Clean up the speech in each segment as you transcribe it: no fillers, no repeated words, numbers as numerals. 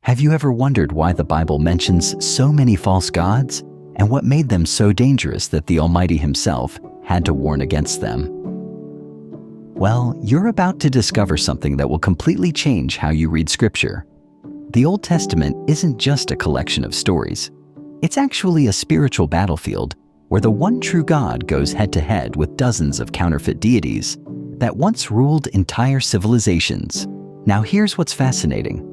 Have you ever wondered why the Bible mentions so many false gods and what made them so dangerous that the Almighty Himself had to warn against them? Well, you're about to discover something that will completely change how you read Scripture. The Old Testament isn't just a collection of stories. It's actually a spiritual battlefield where the one true God goes head-to-head with dozens of counterfeit deities that once ruled entire civilizations. Now here's what's fascinating.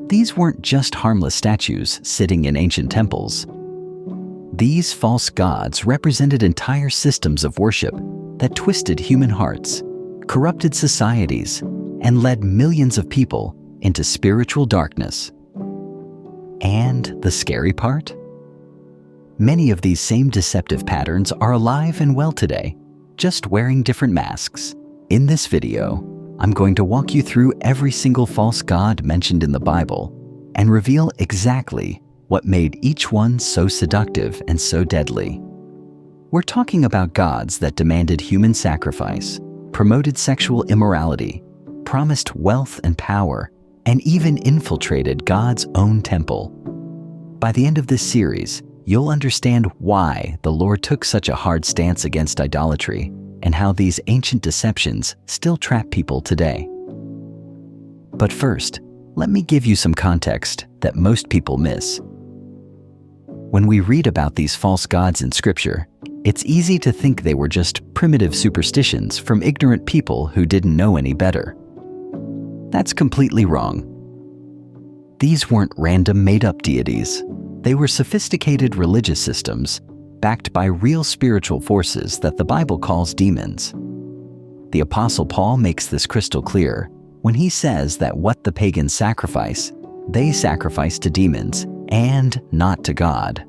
These weren't just harmless statues sitting in ancient temples. These false gods represented entire systems of worship that twisted human hearts, corrupted societies, and led millions of people into spiritual darkness. And the scary part? Many of these same deceptive patterns are alive and well today, just wearing different masks. In this video, I'm going to walk you through every single false god mentioned in the Bible and reveal exactly what made each one so seductive and so deadly. We're talking about gods that demanded human sacrifice, promoted sexual immorality, promised wealth and power, and even infiltrated God's own temple. By the end of this series, you'll understand why the Lord took such a hard stance against idolatry and how these ancient deceptions still trap people today. But first, let me give you some context that most people miss. When we read about these false gods in Scripture, it's easy to think they were just primitive superstitions from ignorant people who didn't know any better. That's completely wrong. These weren't random made-up deities. They were sophisticated religious systems backed by real spiritual forces that the Bible calls demons. The Apostle Paul makes this crystal clear when he says that what the pagans sacrifice, they sacrifice to demons and not to God.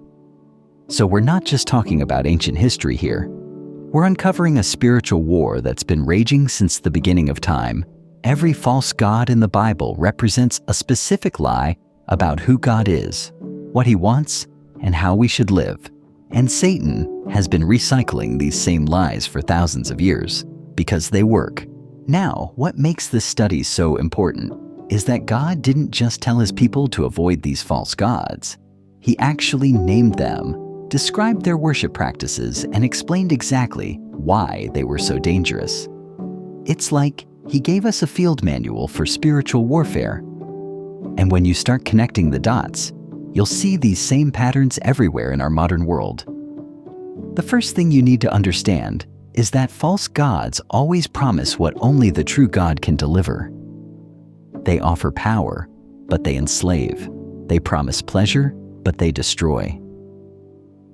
So we're not just talking about ancient history here. We're uncovering a spiritual war that's been raging since the beginning of time. Every false god in the Bible represents a specific lie about who God is, what He wants, and how we should live. And Satan has been recycling these same lies for thousands of years because they work. Now, what makes this study so important is that God didn't just tell His people to avoid these false gods. He actually named them, described their worship practices, and explained exactly why they were so dangerous. It's like He gave us a field manual for spiritual warfare. And when you start connecting the dots, you'll see these same patterns everywhere in our modern world. The first thing you need to understand is that false gods always promise what only the true God can deliver. They offer power, but they enslave. They promise pleasure, but they destroy.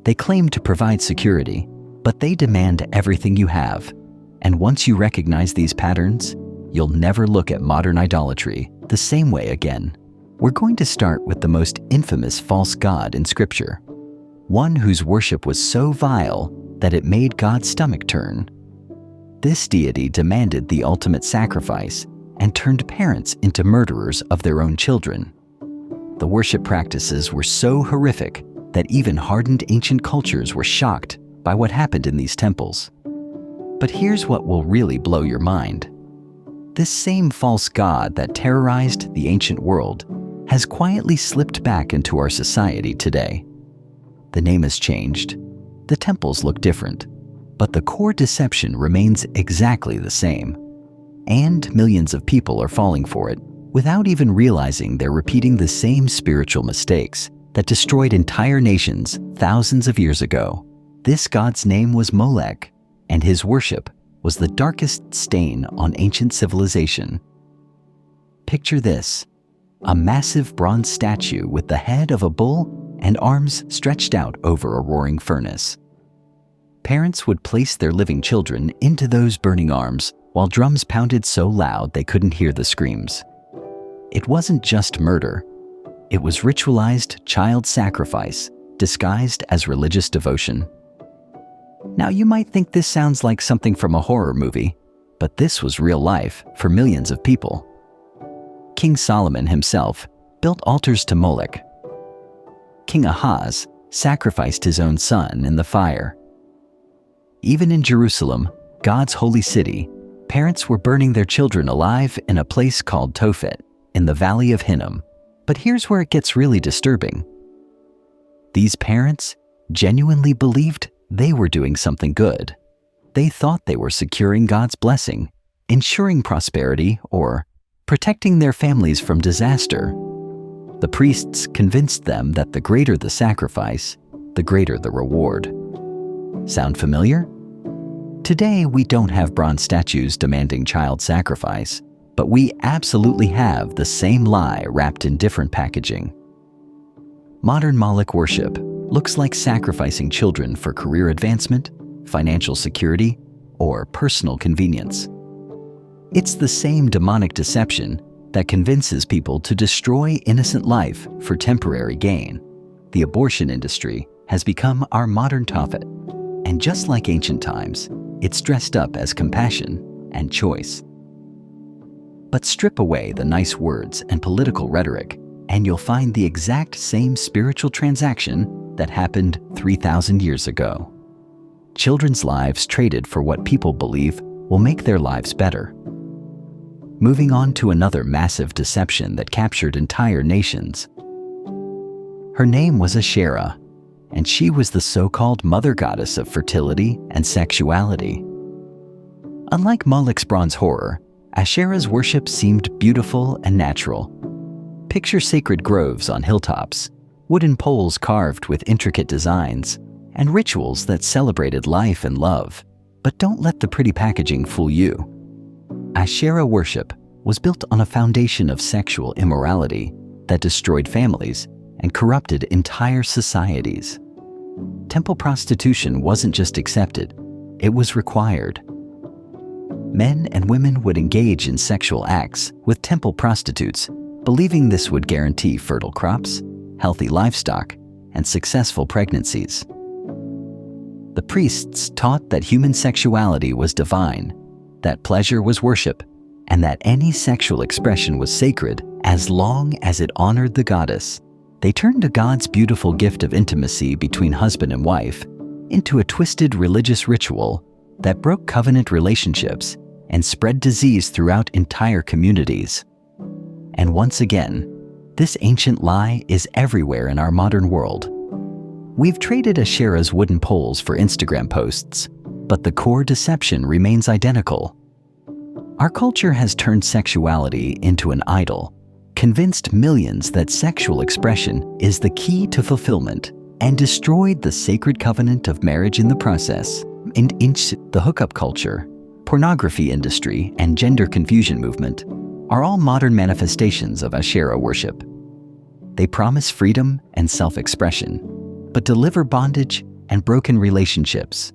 They claim to provide security, but they demand everything you have. And once you recognize these patterns, you'll never look at modern idolatry the same way again. We're going to start with the most infamous false god in Scripture, one whose worship was so vile that it made God's stomach turn. This deity demanded the ultimate sacrifice and turned parents into murderers of their own children. The worship practices were so horrific that even hardened ancient cultures were shocked by what happened in these temples. But here's what will really blow your mind. This same false god that terrorized the ancient world has quietly slipped back into our society today. The name has changed, the temples look different, but the core deception remains exactly the same. And millions of people are falling for it without even realizing they're repeating the same spiritual mistakes that destroyed entire nations thousands of years ago. This god's name was Moloch, and his worship was the darkest stain on ancient civilization. Picture this: a massive bronze statue with the head of a bull and arms stretched out over a roaring furnace. Parents would place their living children into those burning arms while drums pounded so loud they couldn't hear the screams. It wasn't just murder. It was ritualized child sacrifice disguised as religious devotion. Now, you might think this sounds like something from a horror movie, but this was real life for millions of people. King Solomon himself built altars to Moloch. King Ahaz sacrificed his own son in the fire. Even in Jerusalem, God's holy city, parents were burning their children alive in a place called Tophet in the Valley of Hinnom. But here's where it gets really disturbing. These parents genuinely believed they were doing something good. They thought they were securing God's blessing, ensuring prosperity, or protecting their families from disaster. The priests convinced them that the greater the sacrifice, the greater the reward. Sound familiar? Today, we don't have bronze statues demanding child sacrifice, but we absolutely have the same lie wrapped in different packaging. Modern Moloch worship looks like sacrificing children for career advancement, financial security, or personal convenience. It's the same demonic deception that convinces people to destroy innocent life for temporary gain. The abortion industry has become our modern Tophet, and just like ancient times, it's dressed up as compassion and choice. But strip away the nice words and political rhetoric, and you'll find the exact same spiritual transaction that happened 3,000 years ago. Children's lives traded for what people believe will make their lives better. Moving on to another massive deception that captured entire nations. Her name was Asherah, and she was the so-called mother goddess of fertility and sexuality. Unlike Moloch's bronze horror, Asherah's worship seemed beautiful and natural. Picture sacred groves on hilltops, wooden poles carved with intricate designs, and rituals that celebrated life and love. But don't let the pretty packaging fool you. Asherah worship was built on a foundation of sexual immorality that destroyed families and corrupted entire societies. Temple prostitution wasn't just accepted, it was required. Men and women would engage in sexual acts with temple prostitutes, believing this would guarantee fertile crops, healthy livestock, and successful pregnancies. The priests taught that human sexuality was divine, that pleasure was worship, and that any sexual expression was sacred as long as it honored the goddess. They turned a God's beautiful gift of intimacy between husband and wife into a twisted religious ritual that broke covenant relationships and spread disease throughout entire communities. And once again, this ancient lie is everywhere in our modern world. We've traded Asherah's wooden poles for Instagram posts, but the core deception remains identical. Our culture has turned sexuality into an idol, convinced millions that sexual expression is the key to fulfillment, and destroyed the sacred covenant of marriage in the process. The hookup culture, pornography industry, and gender confusion movement are all modern manifestations of Asherah worship. They promise freedom and self-expression, but deliver bondage and broken relationships.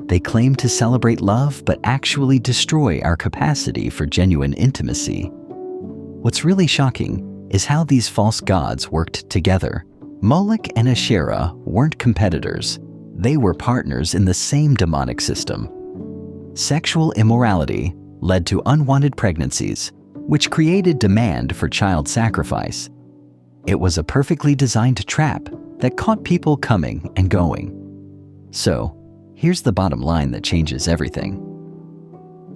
They claim to celebrate love, but actually destroy our capacity for genuine intimacy. What's really shocking is how these false gods worked together. Moloch and Asherah weren't competitors. They were partners in the same demonic system. Sexual immorality led to unwanted pregnancies, which created demand for child sacrifice. It was a perfectly designed trap that caught people coming and going. So, here's the bottom line that changes everything.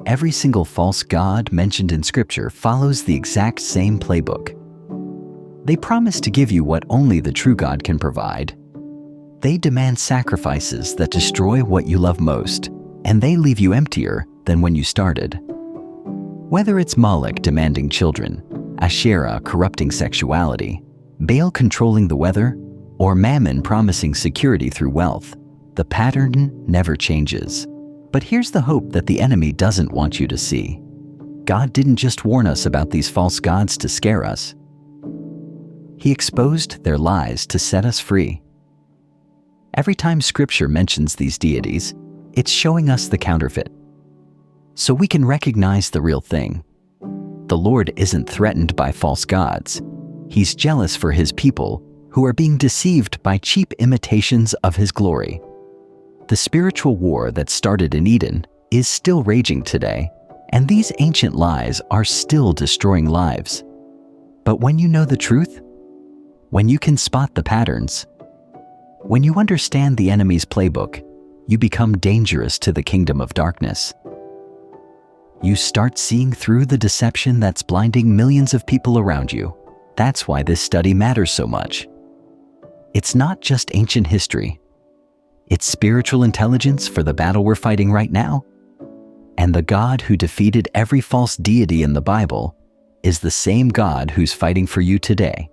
Every single false god mentioned in Scripture follows the exact same playbook. They promise to give you what only the true God can provide. They demand sacrifices that destroy what you love most, and they leave you emptier than when you started. Whether it's Moloch demanding children, Asherah corrupting sexuality, Baal controlling the weather, or Mammon promising security through wealth, the pattern never changes. But here's the hope that the enemy doesn't want you to see. God didn't just warn us about these false gods to scare us. He exposed their lies to set us free. Every time Scripture mentions these deities, it's showing us the counterfeit, so we can recognize the real thing. The Lord isn't threatened by false gods. He's jealous for His people who are being deceived by cheap imitations of His glory. The spiritual war that started in Eden is still raging today, and these ancient lies are still destroying lives. But when you know the truth, when you can spot the patterns, when you understand the enemy's playbook, you become dangerous to the kingdom of darkness. You start seeing through the deception that's blinding millions of people around you. That's why this study matters so much. It's not just ancient history. It's spiritual intelligence for the battle we're fighting right now. And the God who defeated every false deity in the Bible is the same God who's fighting for you today.